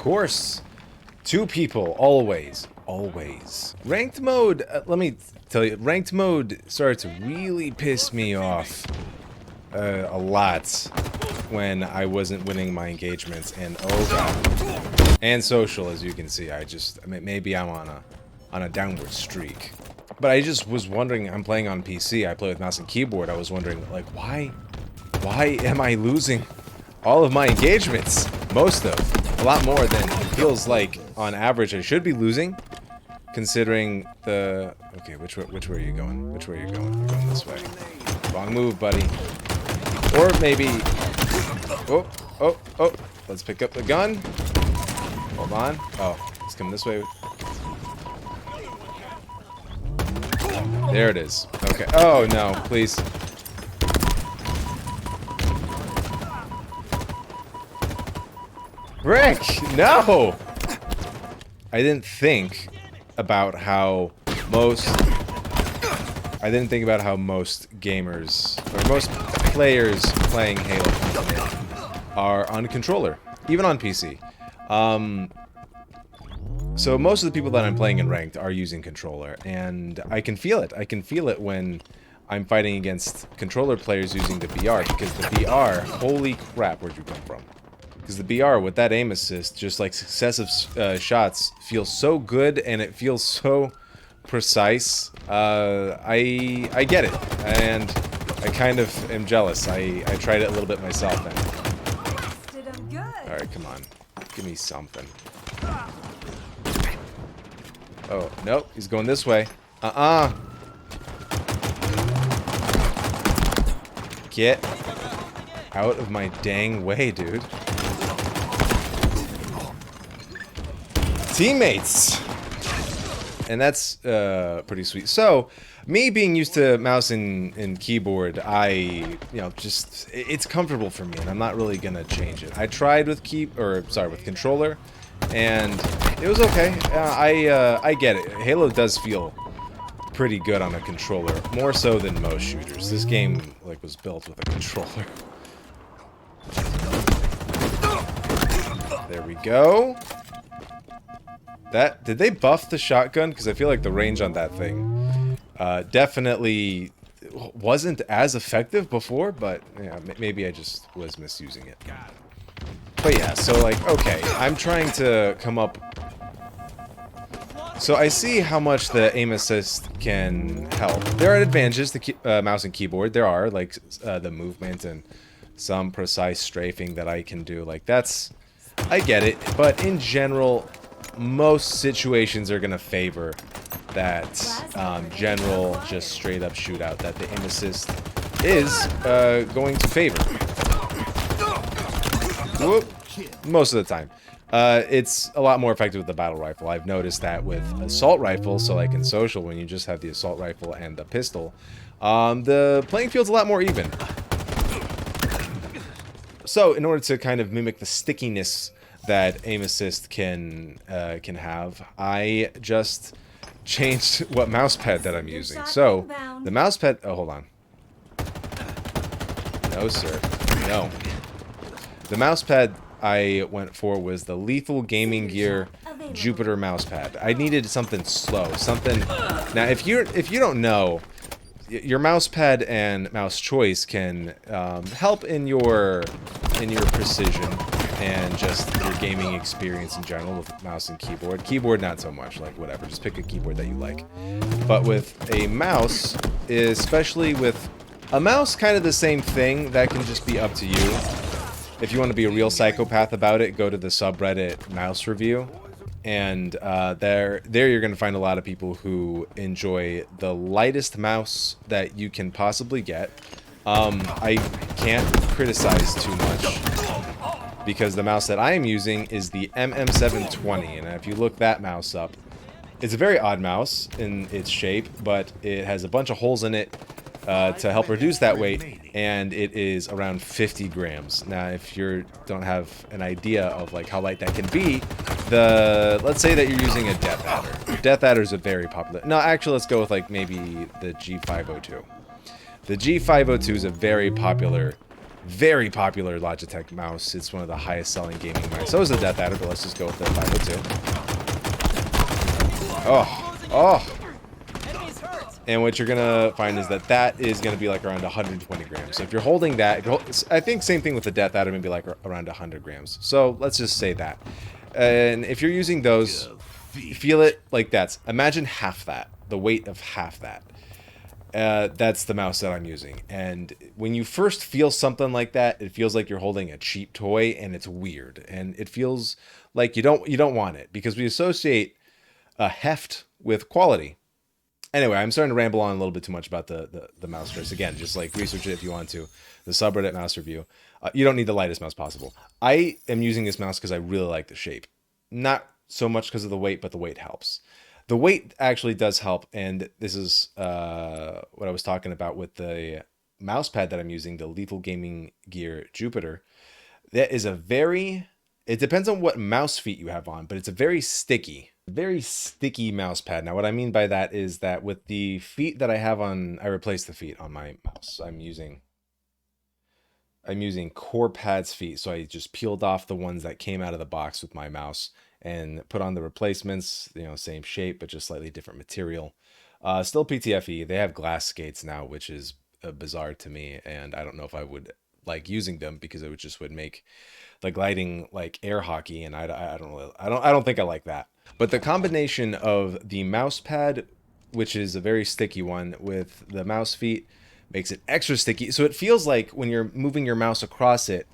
course. 2 people, always. Always. Ranked mode, let me tell you, ranked mode started to really piss me off a lot when I wasn't winning my engagements, and oh god. And social, as you can see, I mean, maybe I'm on a downward streak. But I just was wondering, I'm playing on PC, I play with mouse and keyboard, I was wondering, like, why am I losing all of my engagements? Most of. A lot more than it feels like, on average, I should be losing. Considering the... Okay, which way are you going? Which way are you going? You're going this way. Wrong move, buddy. Or maybe... Oh. Let's pick up the gun. Hold on. Oh, it's coming this way. There it is. Okay. Oh, no, please. Rick! No! I didn't think about how most... I didn't think about how most gamers, or most players playing Halo are on controller, even on PC. So most of the people that I'm playing in ranked are using controller, and I can feel it. I can feel it when I'm fighting against controller players using the BR, because the BR, holy crap, where'd you come from? Because the BR, with that aim assist, just like successive shots, feels so good, and it feels so precise. I get it, and I kind of am jealous. I tried it a little bit myself, and... Alright, come on. Give me something. Oh, nope, he's going this way. Get out of my dang way, dude. Teammates! And that's pretty sweet. So, me being used to mouse and keyboard, just, it's comfortable for me, and I'm not really gonna change it. I tried with with controller, and it was okay. I get it. Halo does feel pretty good on a controller, more so than most shooters. This game, like, was built with a controller. There we go. Did they buff the shotgun? Because I feel like the range on that thing definitely wasn't as effective before, but yeah, maybe I just was misusing it. But yeah, so like, okay, I'm trying to come up... So I see how much the aim assist can help. There are advantages to mouse and keyboard. There are, like, the movement and some precise strafing that I can do. Like, that's... I get it, but in general... most situations are gonna favor that general, just straight up shootout that the aim assist is going to favor. Whoop. Most of the time. It's a lot more effective with the battle rifle. I've noticed that with assault rifle, so like in social, when you just have the assault rifle and the pistol, the playing field's a lot more even. So in order to kind of mimic the stickiness that aim assist can have, I just changed what mousepad that I'm using. So the mousepad, oh, hold on. No, sir. No. The mousepad I went for was the Lethal Gaming Gear Jupiter mousepad. I needed something slow, something. Now, if you don't know, your mousepad and mouse choice can help in your precision and just your gaming experience in general with mouse and keyboard. Keyboard, not so much, like whatever, just pick a keyboard that you like. But with a mouse, especially with a mouse, kind of the same thing, that can just be up to you. If you want to be a real psychopath about it, go to the subreddit mouse review. And there you're going to find a lot of people who enjoy the lightest mouse that you can possibly get. I can't criticize too much, because the mouse that I am using is the MM720, and if you look that mouse up, it's a very odd mouse in its shape, but it has a bunch of holes in it to help reduce that weight, and it is around 50 grams. Now, if you don't have an idea of like how light that can be, let's say that you're using a Death Adder. Death Adder is a very popular... No, actually, let's go with like maybe the G502. The G502 is a very popular Very popular Logitech mouse. It's one of the highest selling gaming mice. So is the Death Adder, but let's just go with the 502. Oh. And what you're gonna find is that that is gonna be like around 120 grams. So if you're holding that, I think same thing with the Death Adder, maybe like around 100 grams. So let's just say that. And if you're using those, feel it like that's. Imagine half that, the weight of half that. That's the mouse that I'm using. And when you first feel something like that, it feels like you're holding a cheap toy, and it's weird. And it feels like you don't want it, because we associate heft with quality. Anyway, I'm starting to ramble on a little bit too much about the mouse choice. Again, just like research it if you want to. The subreddit mouse review. You don't need the lightest mouse possible. I am using this mouse because I really like the shape. Not so much because of the weight, but the weight helps. The weight actually does help, and this is what I was talking about with the mouse pad that I'm using, the Lethal Gaming Gear Jupiter. That is a very... It depends on what mouse feet you have on, but it's a very sticky mouse pad. Now, what I mean by that is that with the feet that I have on, I replaced the feet on my mouse. I'm using Core Pad's feet, so I just peeled off the ones that came out of the box with my mouse and put on the replacements. You know, same shape, but just slightly different material. Still PTFE. They have glass skates now, which is bizarre to me, and I don't know if I would like using them, because it would make the gliding like air hockey, and I don't think I like that. But the combination of the mouse pad, which is a very sticky one, with the mouse feet makes it extra sticky. So it feels like when you're moving your mouse across it,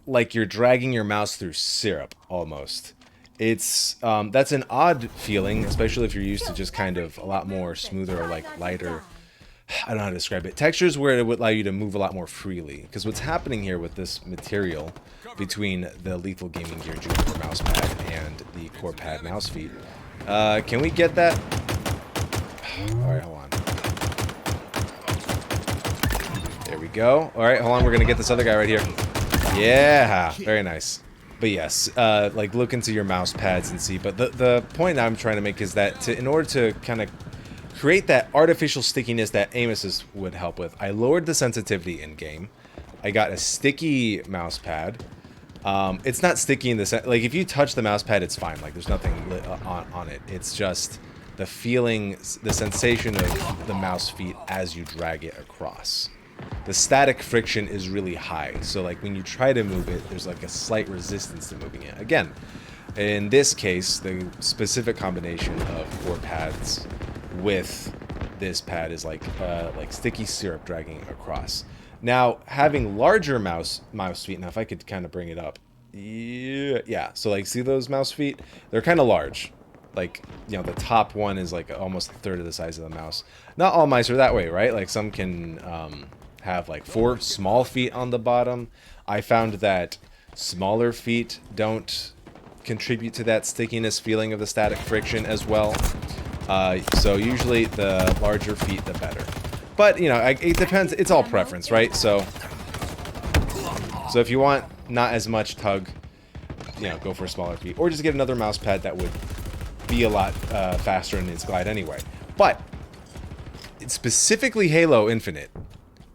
like you're dragging your mouse through syrup almost. It's that's an odd feeling, especially if you're used to just kind of a lot more smoother or like lighter. I don't know how to describe it. Textures where it would allow you to move a lot more freely. Because what's happening here with this material between the Lethal Gaming Gear Jupiter mouse pad and the Core Pad mouse feet. Can we get that? Alright, hold on. There we go. Alright, hold on. We're going to get this other guy right here. Yeah, very nice. But yes, like look into your mouse pads and see. But the point I'm trying to make is that in order to kind of create that artificial stickiness that Amos's would help with, I lowered the sensitivity in game. I got a sticky mouse pad. It's not sticky in the sense, like if you touch the mouse pad, it's fine. Like there's nothing on it. It's just the feeling, the sensation of the mouse feet as you drag it across. The static friction is really high. So like when you try to move it, there's like a slight resistance to moving it. Again, in this case, the specific combination of Core Pads with this pad is like sticky syrup dragging across. Now, having larger mouse feet, now if I could kind of bring it up. Yeah, so like see those mouse feet? They're kind of large. Like, you know, the top one is like almost a third of the size of the mouse. Not all mice are that way, right? Like some can have like 4 small feet on the bottom. I found that smaller feet don't contribute to that stickiness feeling of the static friction as well. So usually the larger feet, the better. But, you know, it depends. It's all preference, right? So if you want not as much tug, you know, go for smaller feet. Or just get another mouse pad that would be a lot faster in its glide anyway. But it's specifically Halo Infinite.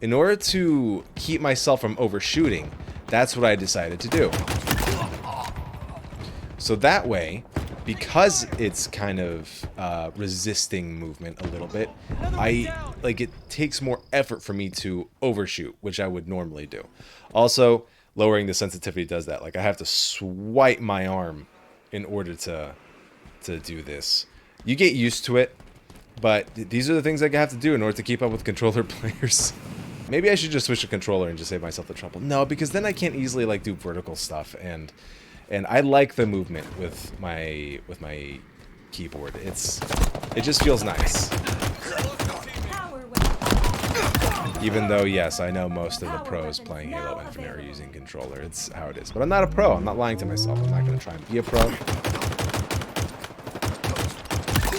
In order to keep myself from overshooting, that's what I decided to do. So that way, because it's kind of resisting movement a little bit, it takes more effort for me to overshoot, which I would normally do. Also, lowering the sensitivity does that. Like I have to swipe my arm in order to do this. You get used to it, but these are the things I have to do in order to keep up with controller players. Maybe I should just switch a controller and just save myself the trouble. No, because then I can't easily like do vertical stuff, and I like the movement with my keyboard. It just feels nice. Even though, yes, I know most of the pros playing Halo Infinite are using controller. It's how it is. But I'm not a pro. I'm not lying to myself. I'm not going to try and be a pro.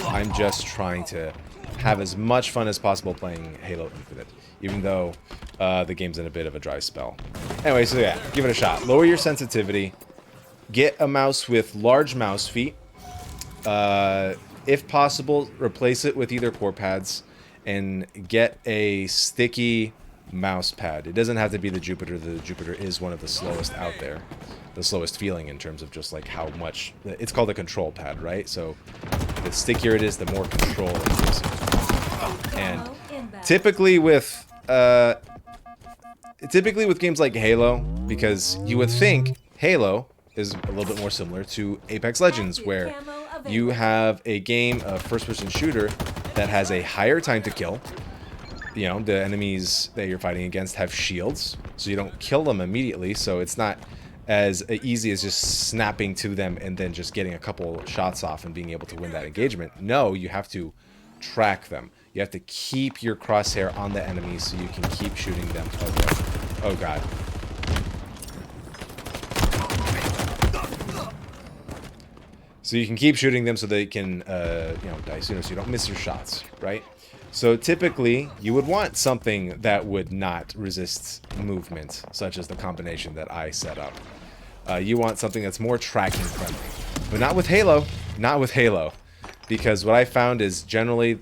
I'm just trying to have as much fun as possible playing Halo Infinite, even though the game's in a bit of a dry spell. Anyway, so yeah, give it a shot. Lower your sensitivity. Get a mouse with large mouse feet. If possible, replace it with either Core Pads, and get a sticky mouse pad. It doesn't have to be the Jupiter. The Jupiter is one of the slowest out there. The slowest feeling in terms of just like how much... It's called a control pad, right? So the stickier it is, the more control it gives you. And typically with games like Halo, because you would think Halo is a little bit more similar to Apex Legends, where you have a game of first-person shooter that has a higher time to kill. You know, the enemies that you're fighting against have shields, so you don't kill them immediately, so it's not as easy as just snapping to them and then just getting a couple shots off and being able to win that engagement. No, you have to track them. You have to keep your crosshair on the enemies so you can keep shooting them. Oh god. So you can keep shooting them so they can, you know, die sooner so you don't miss your shots, right? So typically, you would want something that would not resist movement, such as the combination that I set up. You want something that's more tracking friendly. But not with Halo. Not with Halo. Because what I found is generally,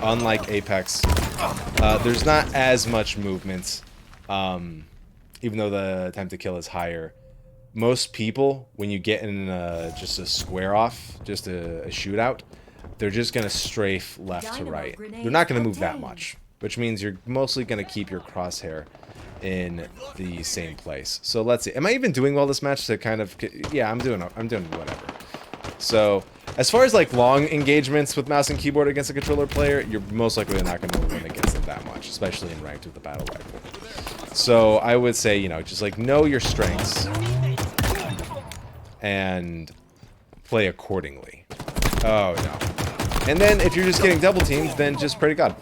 unlike Apex, there's not as much movement, even though the time to kill is higher. Most people, when you get in just a square off, just a shootout, they're just going to strafe left to right. They're not going to move that much, which means you're mostly going to keep your crosshair in the same place. So let's see. Am I even doing well this match to kind of... Yeah, I'm doing whatever. So, as far as like long engagements with mouse and keyboard against a controller player, you're most likely not going to win against them that much, especially in ranked with the battle rifle. So, I would say, you know, just like know your strengths and play accordingly. Oh, no. And then, if you're just getting double teamed, then just pray to God.